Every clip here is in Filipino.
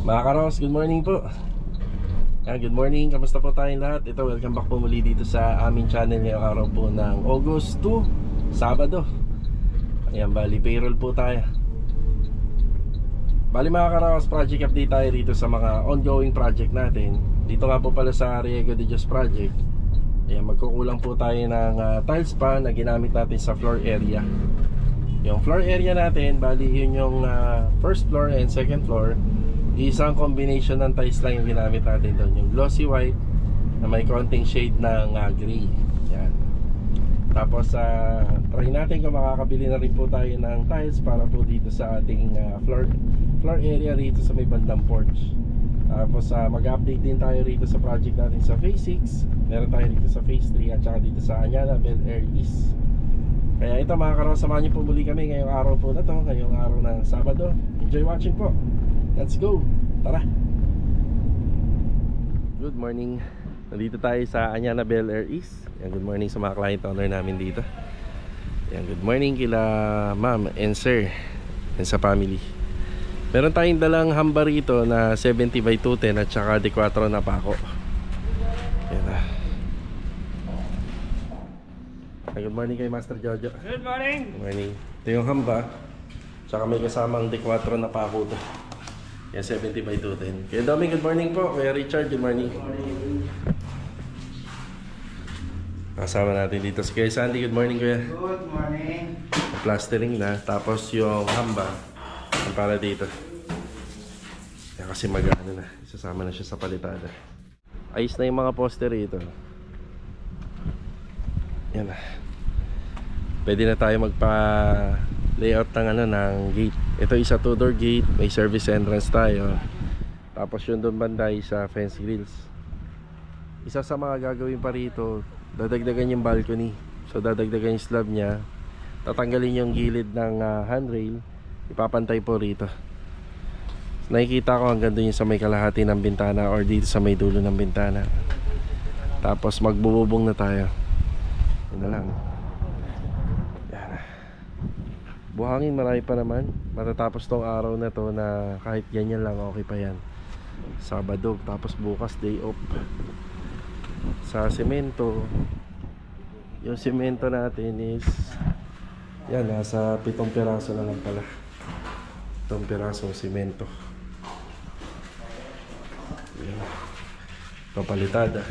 Mga karos, good morning po. Good morning, kamusta po tayong lahat? Ito, welcome back po muli dito sa aming channel ngayong araw po ng August 2, Sabado. Ayan, bali payroll po tayo. Bali mga karos, project update tayo dito sa mga ongoing project natin. Dito nga po pala sa Riego de Dios project. Ayan, magkukulang po tayo ng tiles pa na ginamit natin sa floor area. Yung floor area natin, bali yun yung first floor and second floor. Isang combination ng tiles lang yung ginamit natin doon. Yung glossy white na may konting shade ng gray. Yan. Tapos try natin kung makakabili na rin po tayo ng tiles para po dito sa ating floor area rito sa may bandang porch. Tapos mag-update din tayo rito sa project natin sa phase 6. Meron tayo rito sa phase 3 at saka dito sa Anyana Bel Air East. Kaya ito mga karos, samahan niyo po muli kami ngayong araw po na to, ngayong araw ng Sabado. Enjoy watching po. Let's go! Tara! Good morning. Nandito tayo sa Anyana Bel Air East. Yan, good morning sa mga client owner namin dito. Yan, good morning kila ma'am and sir and sa family. Meron tayong dalang hamba rito na 70 by 210 at saka D4 na pako. Yan na. Good morning kay Master Jojo. Good morning! Good morning. Ito yung hamba. Tsaka may kasamang D4 na pako to. Yan, 70 by 210. Kaya Domi, good morning po. Kuya Richard, good morning. Kasama natin dito si Kuya Sandy. Good morning, Kuya. Good morning! Plastering na. Tapos yung hamba yung para dito. Yan, kasi mag-ano na. Isasama na siya sa palitada. Ayos na yung mga poster rito. Yan na. Pwede na tayo magpa-layout ng gate. Ito isa 2-door gate, may service entrance tayo. Tapos yun doon banda isa fence grills. Isa sa mga gagawin pa rito, dadagdagan yung balcony. So dadagdagan yung slab niya. Tatanggalin yung gilid ng handrail. Ipapantay po rito. Nakikita ko hanggang doon yung sa may kalahati ng bintana or dito sa may dulo ng bintana. Tapos magbububong na tayo. Yun na lang. Buhangin marami pa naman. Matatapos tong araw na to na kahit ganyan lang okay pa yan. Sabado, tapos bukas day off. Sa semento, yung semento natin is yan, nasa 7 piraso na lang pala. 7 pirasong semento. Yan. Papalitada.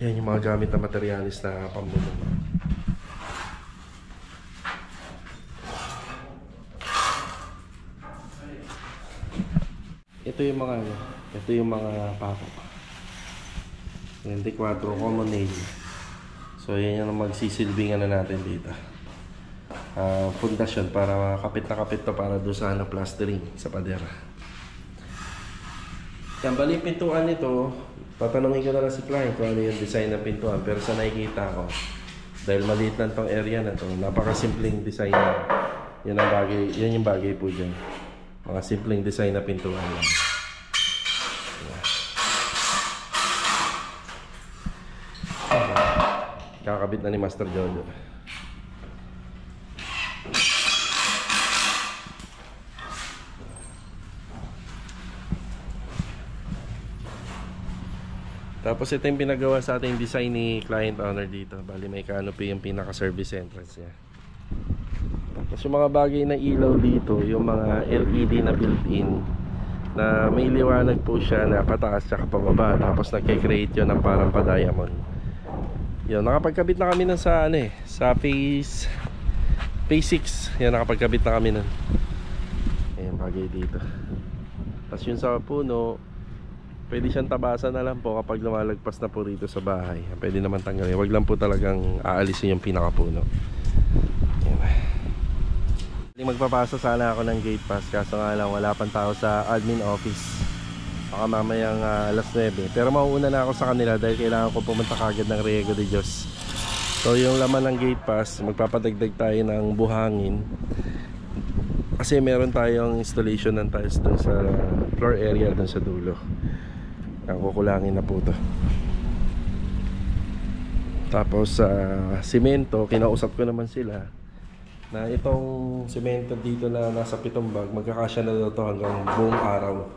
Yan yung mga gamit na materialis na pambubong. Ito yung mga pako. Yung D4 common nail. So yan yung magsisilbing natin dito. Pundasyon para kapit na kapit to para doon sa plastering sa pader. Yan, bali pintuan nito, tatanungin ko na lang si client kung ano yung design ng pintuan. Pero sa nakikita ko, dahil maliit lang tong area na to, napakasimpleng design na. Yan ang bagay, yan yung bagay po dyan. Mga simpleng design na pintuan lang. Kakabit na ni Master Jojo. Tapos ito yung pinagawa sa ating design ni client owner dito. Bali may canopy yung pinaka-service entrance niya. Tapos yung mga bagay na ilaw dito, yung mga LED na built-in na may liwanag po siya na pataas at pababa. Tapos nagke-create yun ng parang pa-diamond. Yun, nakapagkabit na kami nun sa sa phase 6. Yan, nakapagkabit na kami nun. Ayan, bagay dito. Tapos yun sa puno, pwede siyang tabasan na lang po kapag lumalagpas na po rito sa bahay. Pwede naman tanggalin. Wag lang po talagang aalisin yung pinakapuno. Ayan. Magpapasa sana ako ng gate pass, kaso nga lang wala pang tao sa admin office. Baka mamayang alas 9. Pero mauuna na ako sa kanila dahil kailangan ko pumunta kagad ng Riego de Dios. So yung laman ng gate pass, magpapadagdag tayo ng buhangin. Kasi meron tayong installation ng tiles dun sa floor area dun sa dulo. Ang kukulangin na po to. Tapos sa simento, kinausap ko naman sila. na itong semento dito na nasa 7 bag, magkakasya na daw to hanggang buong araw.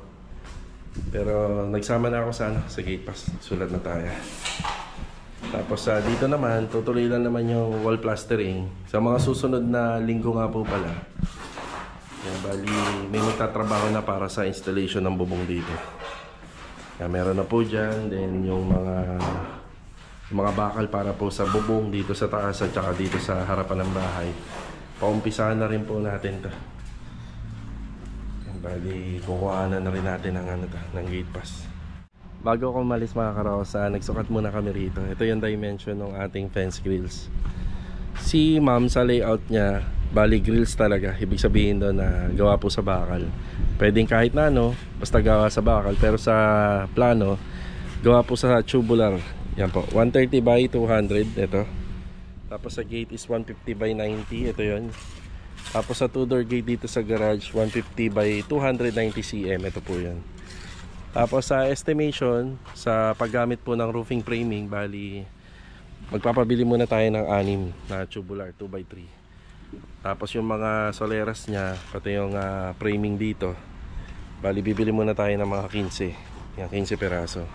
Pero nagsama na ako sa gate pass. Sulat na tayo. Tapos dito naman, tutuloy lang naman yung wall plastering. Sa mga susunod na linggo nga po pala. Yan, bali, may magtatrabaho na para sa installation ng bubong dito. Yan, meron na po dyan. Then yung mga bakal para po sa bubong dito sa taas at saka dito sa harapan ng bahay. Paumpisahan na rin po natin to. Bali, kukuhanan na rin natin ng gate pass. Bago ako umalis mga karosa, nagsukat muna kami rito. Ito yung dimension ng ating fence grills. Si ma'am sa layout niya, bali grills talaga. Ibig sabihin doon na gawa po sa bakal. Pwedeng kahit na basta gawa sa bakal. Pero sa plano, gawa po sa tubular. Yan po, 130 by 200. Ito. Tapos sa gate is 150 by 90. Ito yun. Tapos sa 2-door gate dito sa garage, 150 by 290 cm. Ito po yan. Tapos sa estimation, sa paggamit po ng roofing framing, bali magpapabili muna tayo ng 6 na tubular 2x3. Tapos yung mga soleras niya, pati yung framing dito, bali bibili muna tayo ng mga 15. Yan, 15 peraso.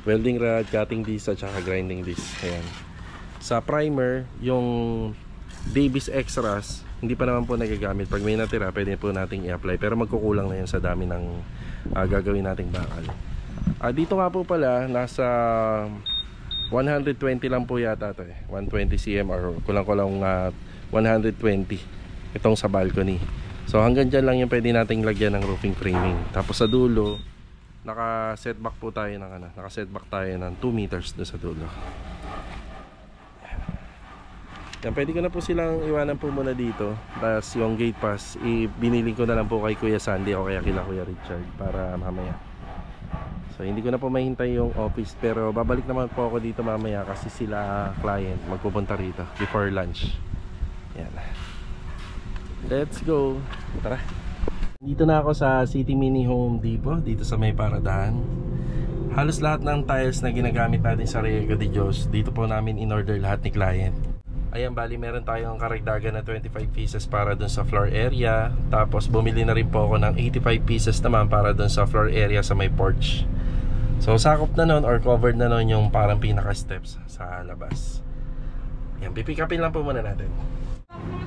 Welding rod, cutting disc at saka grinding disc. Ayan. Sa primer, yung Davis Extras, hindi pa naman po nagagamit. Pag may natira, pwede po nating i-apply. Pero magkukulang na yun sa dami ng gagawin nating bakal. Dito nga po pala, nasa 120 lang po yata ito 120 cm or kulang-kulang 120 itong sa balcony. So hanggang dyan lang yung pwede nating lagyan ng roofing framing. Tapos sa dulo, naka-setback po tayo ng naka-setback tayo ng 2 meters doon sa dulo. Yan, pwede ko na po silang iwanan po muna dito. Tapos yung gate pass, binili ko na lang po kay Kuya Sandy o kaya kila Kuya Richard para mamaya. So hindi ko na po mahintay yung office, pero babalik naman po ako dito mamaya kasi sila client magpupunta rito before lunch. Yan. Let's go. Tara. Dito na ako sa City Mini Home Depot, dito sa may Paradahan. Halos lahat ng tiles na ginagamit natin sa Riego de Dios, dito po namin in-order lahat ni client. Ayan, bali meron tayong karagdagan na 25 pieces para dun sa floor area. Tapos bumili na rin po ako ng 85 pieces naman para dun sa floor area sa may porch. So sakop na nun or covered na nun yung parang pinaka steps sa labas. Ayan, pipikapin lang po muna natin.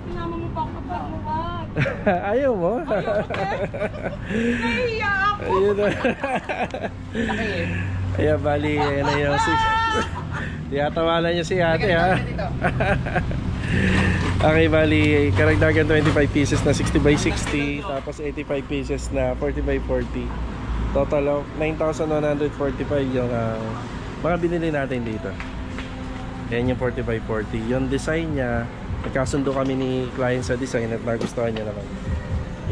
Sinama mo pa ako sa buwan. Ayaw mo? Nahiya ako. Ayun na. Ayan, bali ayan na yung 6. Tiyatawanan niyo si ate ha. Okay, bali karagdagan 25 pieces na 60 by 60. Tapos 85 pieces na 40 by 40. Total of 9,145 yung mga binili natin dito. Yan yung 40 by 40. Yung design niya, nagkasundo kami ni client sa design at nagustuhan niya naman.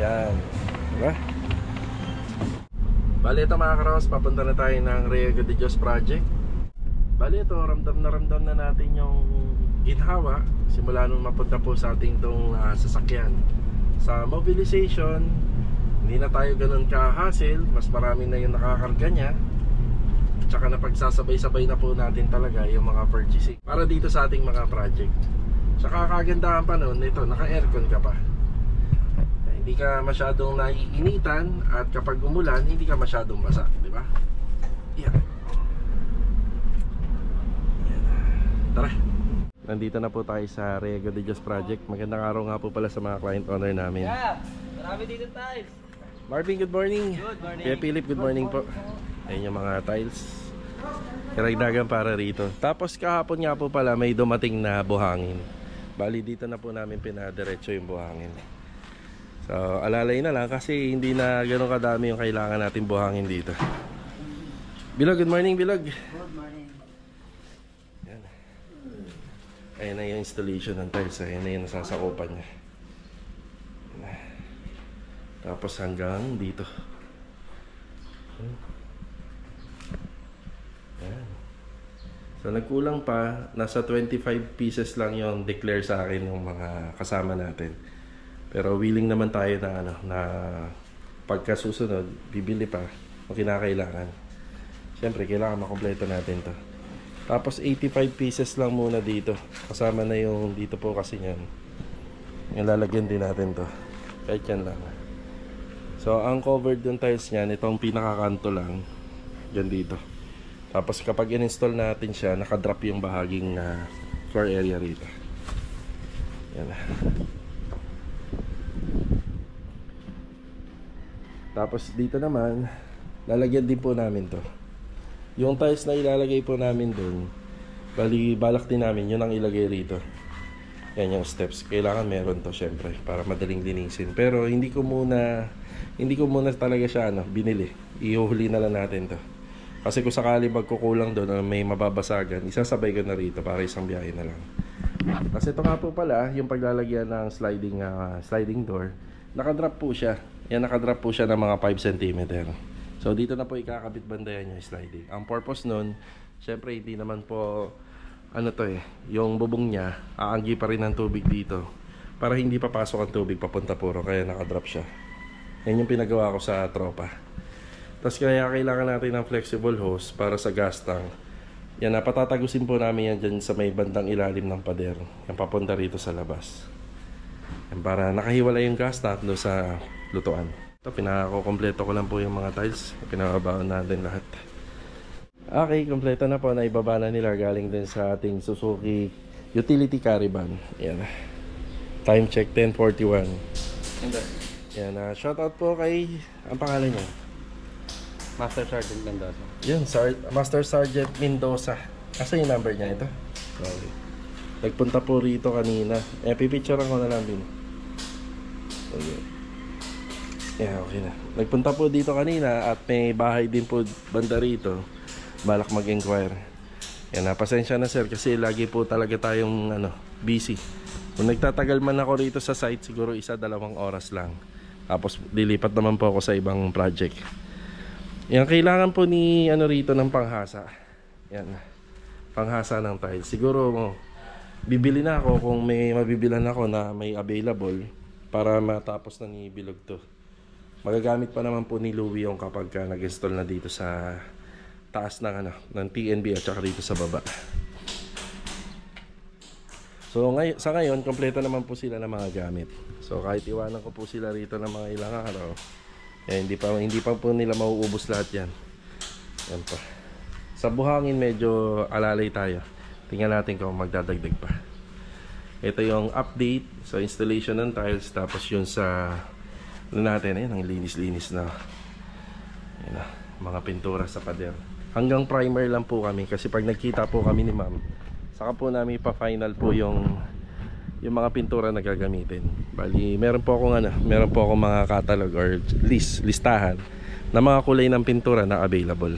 Yan, diba? Bali ito mga karos, papunta na tayo ng Riego de Dios project. Bali ito, ramdam na natin yung ginhawa simula nung mapunta po sa ating itong sasakyan. Sa mobilization, hindi na tayo ganun ka-hassle, mas marami na yung nakakarga niya. Tsaka napagsasabay-sabay na po natin talaga yung mga purchasing para dito sa ating mga project. Tsaka kagandahan pa nun, ito, naka-aircon ka pa. Hindi ka masyadong naiinitan at kapag umulan, hindi ka masyadong basa, di ba? Yan. Tara. Nandito na po tayo sa Riego de Dios project. Magandang araw nga po pala sa mga client owner namin. Yeah, marami dito tiles. Marvin, good morning. Good morning. Kuya Philip, good morning po. Ayan yung mga tiles. Karagdagan para rito. Tapos kahapon nga po pala may dumating na buhangin. Bali dito na po namin pinadiretso yung buhangin. So alalay na lang kasi hindi na gano'n kadami yung kailangan natin buhangin dito. Bilog, good morning Bilog. Good morning. Yan. Ayan na yung installation ng tiles. Ayan na yung nasasakupan niya. Tapos hanggang dito. Ayan. So nagkulang pa, nasa 25 pieces lang yung declare sa akin ng mga kasama natin. Pero willing naman tayo na na pagka susunod, bibili pa o kinakailangan. Siyempre, kailangan makompleto natin to. Tapos 85 pieces lang muna dito. Kasama na yung dito po kasi yan. Yung lalagyan din natin to. Kahit yan lang. So ang covered yung tiles niyan, itong pinakakanto lang. Yan dito. Tapos kapag in-install natin siya, nakadrop yung bahaging floor area rito. Yan. Tapos dito naman, lalagyan din po namin to. Yung tiles na ilalagay po namin dun, bali balak din namin yun ang ilagay rito. Yan yung steps. Kailangan meron to syempre para madaling linisin. Pero hindi ko muna talaga siya binili. Ihuhuli na lang natin to. Kasi kung sakali magkukulang doon may mababasagan, isasabay ko na rito para isang biyahe na lang. Kasi ito nga po pala, yung paglalagyan ng sliding door, nakadrop po siya. Yan, nakadrop po siya ng mga 5 cm. So dito na po ikakabit bandayan yung sliding. Ang purpose nun, syempre hindi naman po yung bubong niya, aanggi pa rin ng tubig dito para hindi papasok ang tubig papunta puro, kaya nakadrop siya. Yan yung pinagawa ko sa tropa. Tapos kaya kailangan natin ng flexible hose para sa gas tank. Yan, napatatagusin po namin yan dyan sa may bandang ilalim ng pader. Yan, papunta rito sa labas. Yan, para nakahiwala yung gas tank doon sa lutuan. Ito, pinakakompleto ko lang po yung mga tiles. Pinababaon natin lahat. Okay, kompleto na po. Naibaba na nila galing din sa ating Suzuki Utility Caravan. Yan. Time check 10:41. Yan, shoutout po kay, ang pangalan niya? Master Sergeant Mendoza. Yan, Master Sergeant Mendoza. Asa yung number niya ito? Sorry. Nagpunta po rito kanina. Pipicturean ko na lang din. Okay. Yeah, okay na. Nagpunta po dito kanina at may bahay din po banda rito. Balak mag-inquire. Yan, pasensya na sir kasi lagi po talaga tayong busy. Kung nagtatagal man ako rito sa site, siguro 1-2 oras lang. Tapos lilipat naman po ako sa ibang project. Yan, kailangan po ni rito ng panghasa. Yan. Panghasa ng tiles. Siguro bibili na ako kung may mabibilan ako na may available para matapos na ni bilog to. Magagamit pa naman po ni Louie yung kapag nag-install na dito sa taas ng ng TNB at saka dito sa baba. So sa ngayon, kompleto naman po sila ng mga gamit. So kahit iwanan ko po sila rito ng mga ilang araw, hindi pa po nila mauubos lahat yan. Yan pa. Sa buhangin medyo alalay tayo. Tingnan natin kung magdadagdag pa. Ito yung update sa installation ng tiles. Tapos yun sa natin, ang linis-linis na. Yan na, mga pintura sa pader. Hanggang primer lang po kami kasi pag nagkita po kami ni ma'am, saka po namin pa-final po yung mga pintura na gagamitin. Bali, meron po akong mga catalog or listahan na mga kulay ng pintura na available.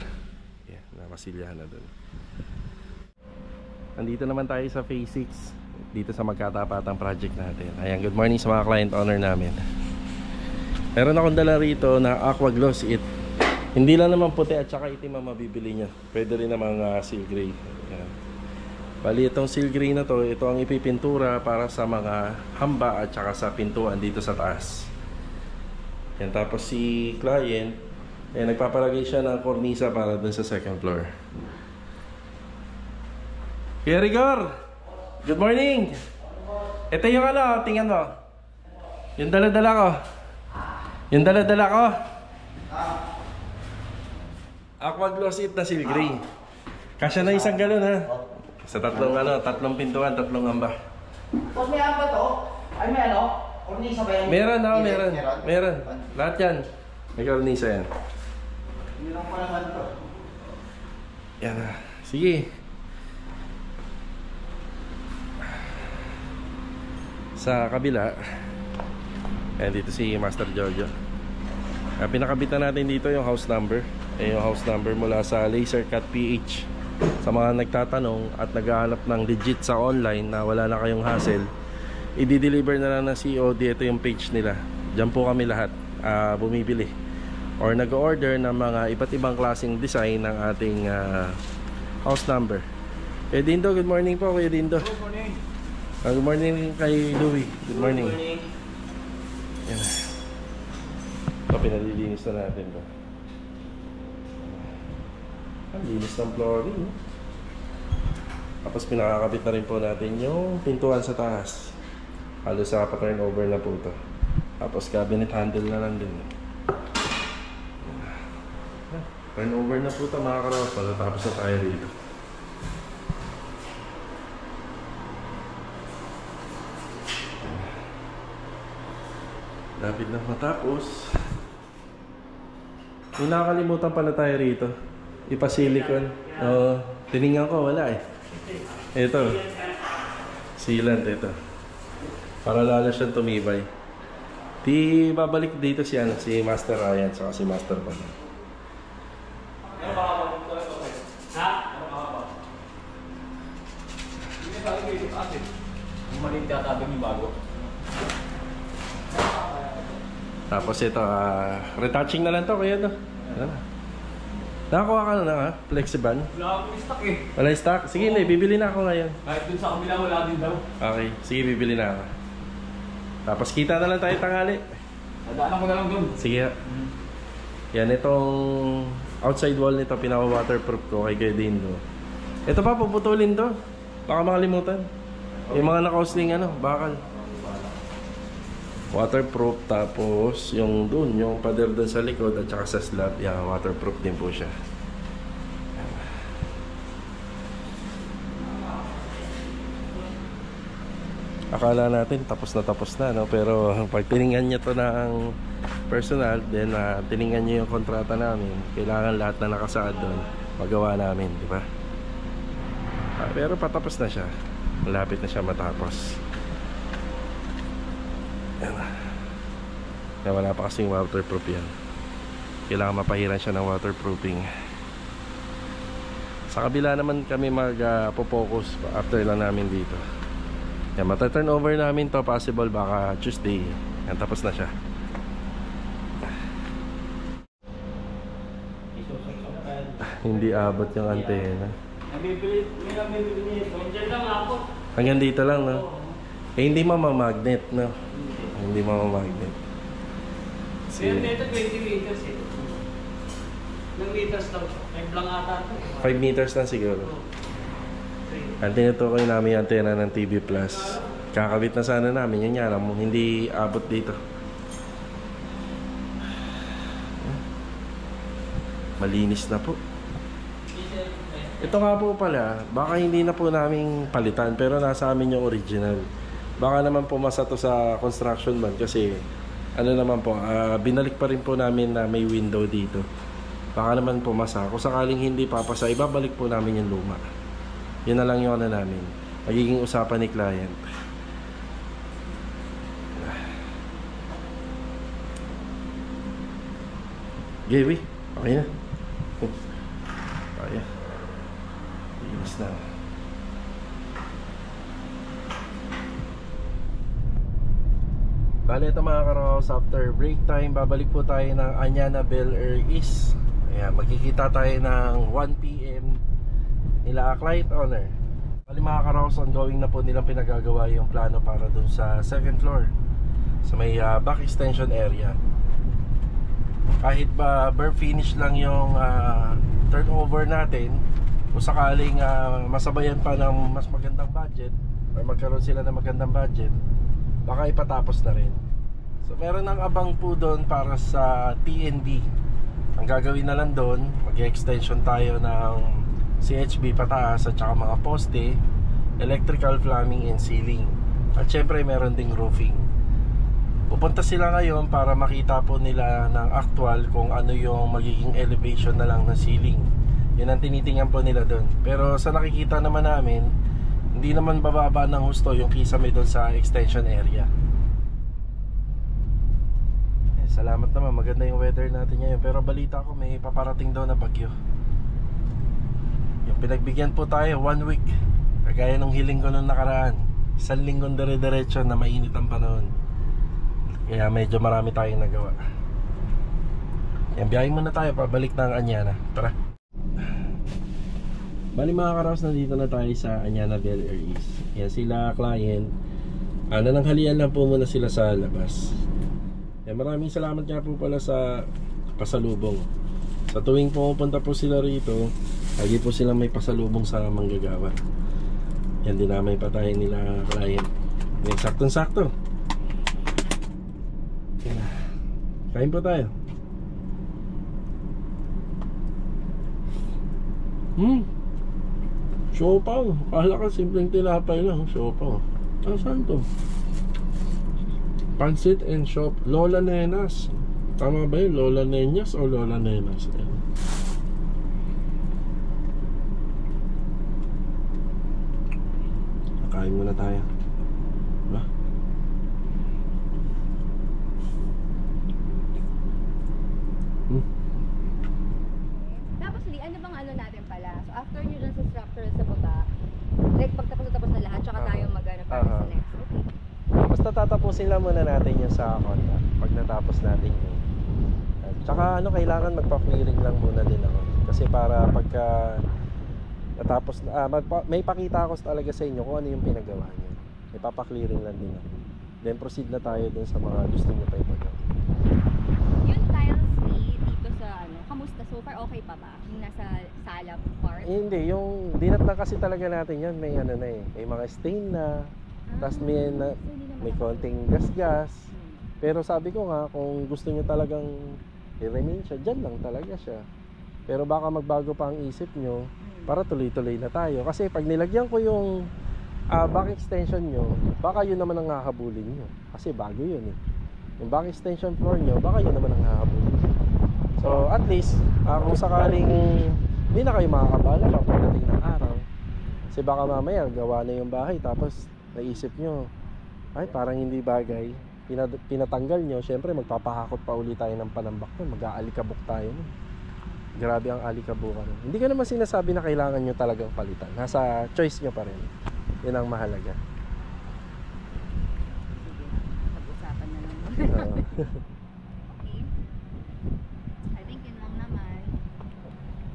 Yeah, nakasilyahan na doon. Andito naman tayo sa phase 6 dito sa magkatapatang project natin. Ayan, good morning sa mga client owner namin. Meron akong dala rito na aqua gloss. Hindi lang naman puti at saka itim ang mabibili niya. Pwede rin namang seal gray. Ayan. Bali, itong seal gray na to, ito ang ipipintura para sa mga hamba at saka sa pintuan dito sa taas. Yan, tapos si client, nagpapalagay siya ng kornisa para dun sa second floor. Kuya Rigor! Good morning! Ito yung tingnan mo. Yung dala-dala ko. Aqua gloss it na seal gray. Kasya na isang galon ha. Sa tatlong pintuan, 3 hamba. Pag may hamba to, ay may kornisa ba yan? Meron. Lahat yan. May kornisa yan. Hindi lang pa naman to. Yan na. Sige. Sa kabila, dito si Master Jojo. Pinakabitan natin dito yung house number. Yung house number mula sa Laser Cut PH. Sa mga nagtatanong at naghahanap ng legit sa online na wala na kayong hassle, i-deliver na lang na COD. Ito yung page nila. Diyan po kami lahat bumibili or nag-order ng mga iba't ibang klaseng design ng ating house number. Kuya Dindo, good morning po Kuya Dindo. Good morning. Good morning kay Louie. Good morning. Yan. Ito, pinalilinis na natin to. Ang linis ng flooring. Tapos pinakakabit na rin po natin yung pintuan sa taas. Halos sa pa-turnover na po ito. Tapos cabinet handle na lang din. Turnover na po ito mga karaos. Tapos na tayo rito. Lapit na matapos. May nakakalimutan pala tayo rito. Ipa-silicone. Oo. Tiningnan ko, wala eh. Ito. Sealant ito. Para lalo siyang tumibay. Di babalik dito si Master Ryan saka si Master Pan. Tapos ito, retouching na lang to kaya no? Nakakuha ka na ha? Flexiban? Wala akong stock eh. Wala stock? Sige na, bibili na ako ngayon. Kahit dun sa kabila wala din daw. Okay, sige bibili na ako. Tapos kita na lang tayo tanghali. Nadaanan ko na lang dun. Sige. Yan, itong outside wall nito, pinaka-waterproof ko kay Dindo. Ito pa, puputulin to. Baka makalimutan. Yung mga nakausling bakal. Waterproof, tapos yung dun, yung pader dun sa likod at saka sa slab, yan, waterproof din po siya. Akala natin tapos na, no? Pero pag tiningnan niya to ng personal, then tiningnan niya yung kontrata namin, kailangan lahat na nakasaad doon magawa namin, di ba? Pero patapos na siya, malapit na siya matapos. Yan. Kaya wala pa kasing waterproof yan. Kailangan mapahiran siya ng waterproofing. Sa kabila naman kami mag-focus after lang namin dito. Yan, mata-turn over namin to, possible baka Tuesday. Yan, tapos na siya. Hindi abot yung antena. Hanggang dito lang, no? Hindi mamamagnet, no? Hindi mamamagnet. Meron dito 20 meters eh. Ilang meters lang. 5 lang ata. 5 meters lang siguro. Ang tinutukoy namin yung antena ng TV Plus. Kakabit na sana namin. Yan nga, hindi abot dito. Malinis na po. Ito nga po pala, baka hindi na po namin palitan, pero nasa amin yung original. Baka naman pumasa to sa construction man kasi naman po, binalik pa rin po namin na may window dito. Baka naman pumasa. Kung sakaling hindi papasa, ibabalik po namin yung luma. Yun na lang yung namin. Magiging usapan ni client. Gaby, okay na. Kaya. Inis na. Bale, ito mga karaos, after break time, babalik po tayo ng Anyana Bel Air East. Ayan, magkikita tayo ng 1 PM nila client owner. Bale mga karaos, ongoing na po nilang pinagagawa yung plano para dun sa second floor, sa may back extension area. Kahit ba bare finish lang yung turnover natin, kung sakaling masabayan pa ng mas magandang budget or magkaroon sila ng magandang budget, baka ipatapos na rin. So meron ng abang po doon para sa TNB. Ang gagawin na lang doon, mag-extension tayo ng CHB pataas at saka mga poste, electrical, plumbing and ceiling. At syempre meron ding roofing. Pupunta sila ngayon para makita po nila ng actual kung ano yung magiging elevation na lang ng ceiling. Yun ang tinitingnan po nila doon. Pero sa nakikita naman namin, hindi naman bababa ng husto yung kisame doon sa extension area. Salamat naman, maganda yung weather natin ngayon. Pero balita ko may paparating daw na bagyo. Yung pinagbigyan po tayo 1 week, kagaya nung hiling ko nung nakaraan, 1 linggong dire-diretso na mainit ang panahon. Kaya medyo marami tayong nagawa. Yan, biyahin muna tayo, pabalik ng Anyana. Tara. Bali mga karaos, nandito na tayo sa Anyana Bel Air East. Yan sila client. Nananghalian lang po muna sila sa labas. Yan, maraming salamat nga po pala sa pasalubong. Sa tuwing pumupunta po sila rito, lagi po silang may pasalubong sa manggagawa. Yan, dinamay pa tayo nila client. May saktong-sakto. Kain po tayo. Siopaw. Kala ka simpleng tinapay lang. Siopaw. Saan to? Pansit and shop. Lola Nenas. Tama ba yun? Lola Nenas o Lola Nenas? Kain muna tayo. Diba? Tapos Lee, ano bang ano natin pala? So after nyo dun sa structure sa baba, like pagtapos na lahat, tsaka tayo mag-ano para sa next. Okay. Basta tatapusin lang muna natin yung sa contact pag natapos natin yun. At tsaka ano, kailangan magpa-clearing lang muna din ako. Kasi para pagka natapos na, may pakita ako talaga sa inyo kung ano yung pinagawa nyo. May papa-clearing lang din ako. Then proceed na tayo dun sa mga gusto nyo pa ipagawa. Yung tiles Lee, dito sa ano, kamusta? So far okay pa ba? Yung nasa sala part? Hindi, yung dinat na kasi talaga natin yan. May ano na eh, may mga stain na. Tapos may konting gas-gas. Pero sabi ko nga, kung gusto nyo talagang i-remain siya, dyan lang talaga siya. Pero baka magbago pa ang isip nyo para tuloy-tuloy na tayo. Kasi pag nilagyan ko yung back extension nyo, baka yun naman ang hahabulin nyo. Kasi bago yun eh. Yung back extension floor nyo, baka yun naman ang hahabulin nyo. So at least, kung sakaling hindi na kayo makakabala pag pagdating ng araw. Kasi baka mamaya gawa na yung bahay tapos naisip nyo, ay parang hindi bagay, pinatanggal nyo, syempre magpapahakot pa ulit tayo ng panambak nun, mag-aalikabok tayo nun. Grabe ang alikabukan. Hindi ko naman sinasabi na kailangan nyo talagang palitan, nasa choice nyo pa rin. Yun ang mahalaga. Pag-usapan na lang. Okay. I think yun lang naman.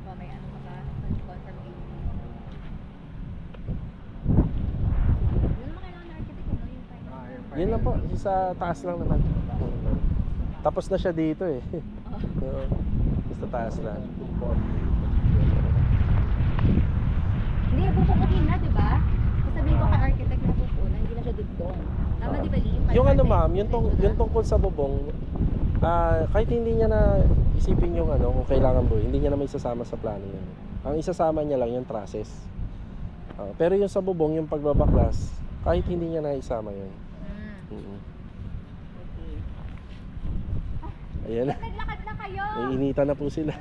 Ba, may ano pa ba? Confirmation. Yun naman kailangan na architect, no? Yung final. Yun lang po, sa taas lang naman. Tapos na siya dito eh. Oo. Sa taas na. Hindi, bubukuhin na, di ba? Sabihin ko kay architect na pupunan, hindi na siya dugtong. Tama, di ba, Lee? Yung ano ma'am, yung tungkol sa bubong, kahit hindi niya na isipin yung ano, kung kailangan mo, hindi niya na may isasama sa plano yun. Ang isasama niya lang yung trusses. Pero yung sa bubong, yung pagbabaklas, kahit hindi niya na isama yun. Okay. Ayan na. Naglakad na kayo! Naiinitan na po sila.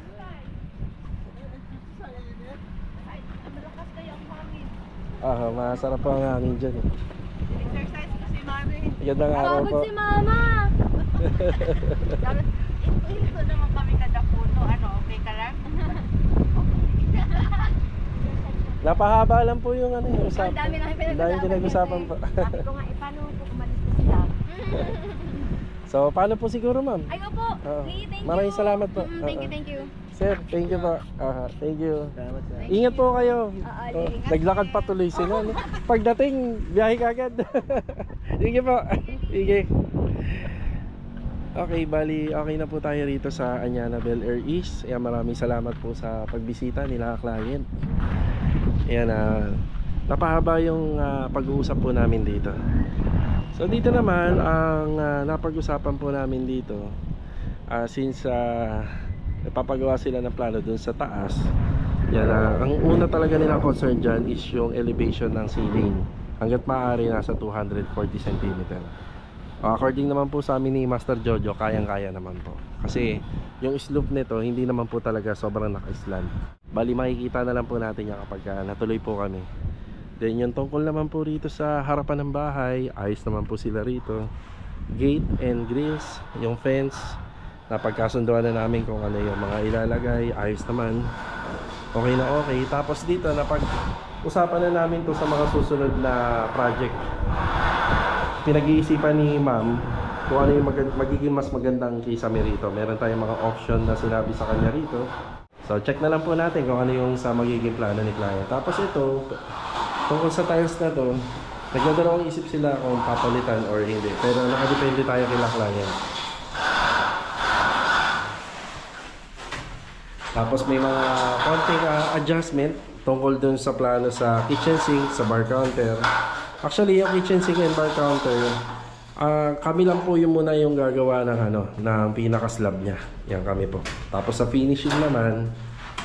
Malakas kayo ang hangin. Masarap po ang hangin dyan eh. Exercise ko si Mami. Gandang araw po. Pagod si Mama! Ito naman kami kada puno. Ano, okay ka lang? Napahaba lang po yung ano yung usapan. Ang dami namin Ang daming pinag-usapan pa. Sabi ko nga, paano po umalis ko sila? So, paano po siguro ma'am? Ay, opo. Oo. Lee, thank you. Maraming salamat po. Thank you, thank you. Sir, thank you po. Thank you. Ingat po kayo. Lee, ingat Naglakad din. pa tuloy sila. No? Pagdating, biyahe kagad. Sige po. Sige. Okay, bali okay na po tayo rito sa Anyana Bel Air East. Ayan, maraming salamat po sa pagbisita nila client. Ayan, napahaba yung pag-uusap po namin dito. So dito naman, ang napag-usapan po namin dito, since napapagawa sila ng plano dun sa taas, yan, ang una talaga nilang concern dyan is yung elevation ng ceiling. Hanggat maaari nasa 240 cm. According naman po sa amin ni Master Jojo, kayang-kaya naman po. Kasi yung slope nito, hindi naman po talaga sobrang naka-slant. Bali makikita na lang po natin yan kapag natuloy po kami. Then yung tungkol naman po rito sa harapan ng bahay, ayos naman po sila rito. Gate and grills, yung fence, napagkasunduan na namin kung ano yung mga ilalagay, ayos naman. Okay na okay. Tapos dito, napag-usapan na namin to sa mga susunod na project. Pinag-iisipan ni ma'am kung ano yung magiging mas magandang kisame rito. Meron tayong mga option na sinabi sa kanya rito. So check na lang po natin kung ano yung sa magiging plano ni client. Tapos ito, tungkol sa tiles na to, nagdadalawang isip sila kung papalitan or hindi. Pero nakadepende tayo kila client. Tapos may mga konting adjustment tungkol dun sa plano sa kitchen sink, sa bar counter. Actually, yung kitchen sink and bar counter, kami lang po yung muna yung gagawa ng ng pinaka-slab niya. Yan kami po. Tapos sa finishing naman,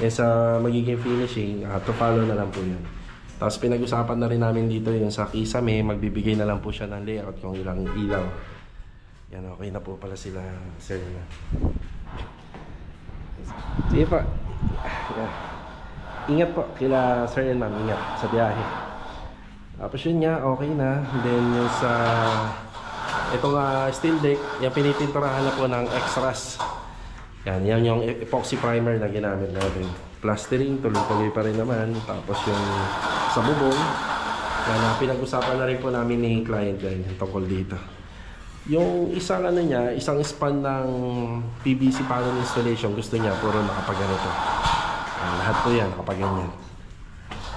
sa magiging finishing, to follow na lang po yun. Tapos pinag-usapan na rin namin dito yung sa kisame, magbibigay na lang po siya ng layout kung ilang ilaw. Yan, okay na po pala sila, sir. Sige po. Yan. Ingat po kila sir and ma'am, ingat sa biyahe. Tapos yun nga, okay na. Then yung sa itong steel deck, yung pinipinturahan na po ng extras. Yan yung epoxy primer na ginamit natin. Plastering, tuloy-tuloy pa rin naman. Tapos yung sa bubong, yan, pinag-usapan na rin po namin ni client din tungkol dito. Yung isang niya, isang span ng PVC panel installation, gusto niya puro nakapaganito. Lahat po yan, nakapaganyan.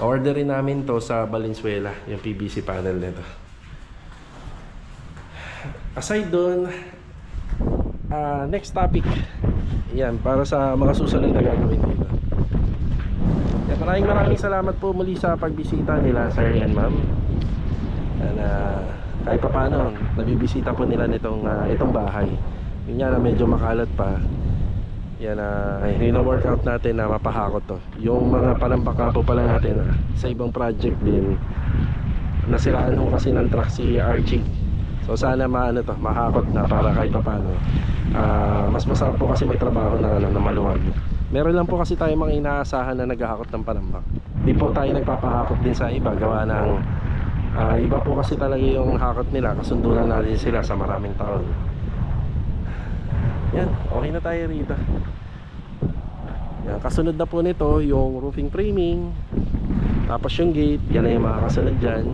Orderin namin to sa Valenzuela, yung PVC panel nito. Aside doon, next topic. Yan, para sa mga susunod na gagawin dito. Yan, maraming salamat po muli sa pagbisita nila, sir and ma'am. Kahit pa paano, nabibisita po nila itong bahay. Yun nga na medyo makalat pa. Yan na workout natin na mapahakot to. Yung mga panambaka po pala natin sa ibang project din. Nasiraan ho kasi ng truck si Archie. So sana mahakot na para kahit pa paano. Mas masarap po kasi magtrabaho na maluwag. Meron lang po kasi tayo mga inaasahan na naghahakot ng panambak. Di po tayo nagpapahakot din sa iba gawa ng iba po kasi talaga yung hakot nila. Kasundunan natin sila sa maraming taon. Yan, okay na tayo rito. Yan, kasunod na po nito yung roofing framing. Tapos yung gate, yan na yung mga kasunod dyan.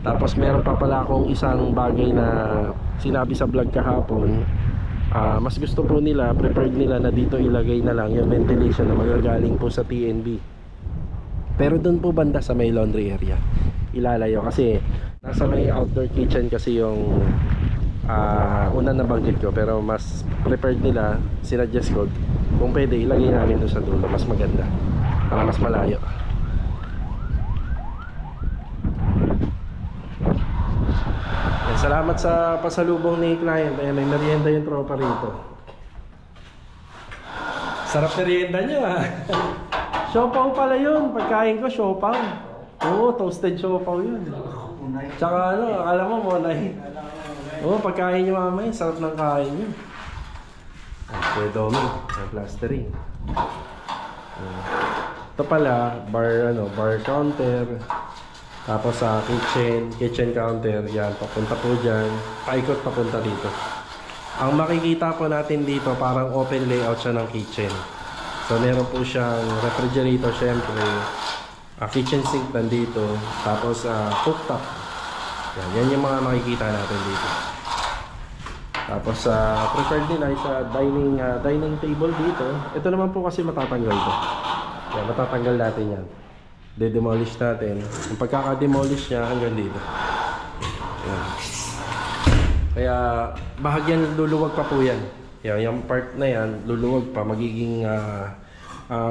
Tapos meron pa pala akong isang bagay na sinabi sa vlog kahapon. Mas gusto po nila, preferred nila na dito ilagay na lang yung ventilation na magagaling po sa TNB. Pero doon po banda sa may laundry area ilalayo kasi nasa may outdoor kitchen kasi yung una na banggit ko, pero mas preferred nila, sinuggest ko kung pwede ilagay namin doon sa dulo, mas maganda para mas malayo. Yan, salamat sa pasalubong ni client. May merienda yung tropa rito. Sarap merienda niya. Siopaw pala yun, pagkain ko siopaw. Oo, toasted siopaw yun. Tsaka akala mo monay. Oo, pagkain nyo mamaya, sarap ng kain nyo. Kuya Domi, ang plastering. Ito pala, bar counter. Tapos sa kitchen counter, yan, papunta po dyan. Paikot papunta dito. Ang makikita po natin dito, parang open layout siya ng kitchen. So meron po siyang refrigerator syempre. Kitchen sink nandito. Tapos cooktop. Yan yung mga makikita natin dito. Tapos preferred nila sa dining table dito. Ito naman po kasi matatanggal to. Yan, matatanggal natin yan. De-demolish natin. Yung pagkaka-demolish niya hanggang dito. Yan. Kaya bahagyan luluwag pa po yan. Yan, yung part na yan luluwag pa, magiging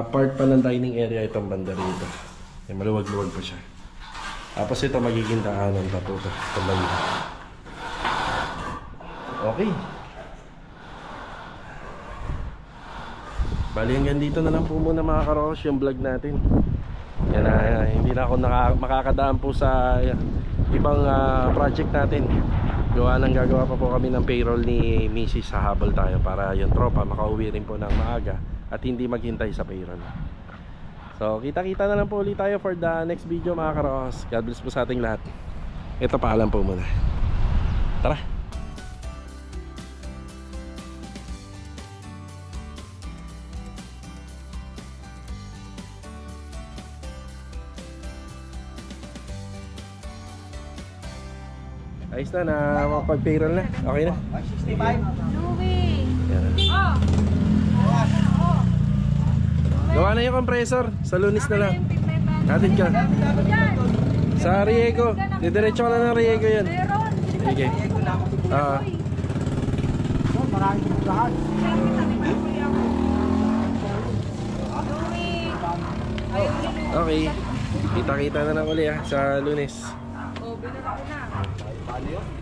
part pa ng dining area itong banda rito. Yan, maluwag-luwag pa siya. Tapos ito magiging daanan pa po itong banda. Okay. Bali hanggang dito na lang po muna mga karos yung vlog natin. Yan, hindi na ako makakadaan po sa ibang project natin. Gagawa pa po kami ng payroll ni Mrs. sa habol tayo para yung tropa makauwi rin po ng maaga at hindi maghintay sa payroll. So kita-kita na lang po ulit tayo for the next video mga karos. God bless po sa ating lahat. Ito, paalam po muna. Tara. Ayos na, mapag-payroll na. Okay na. 65. Louie! Yan. Gawa na yung compressor. Sa Lunes na lang. Natin ka. Sa Riego. Didiretso ka na ng Riego yan. Sige. Maraming lahat. Okay. Kita-kita na lang ulit sa Lunes. Paano yun?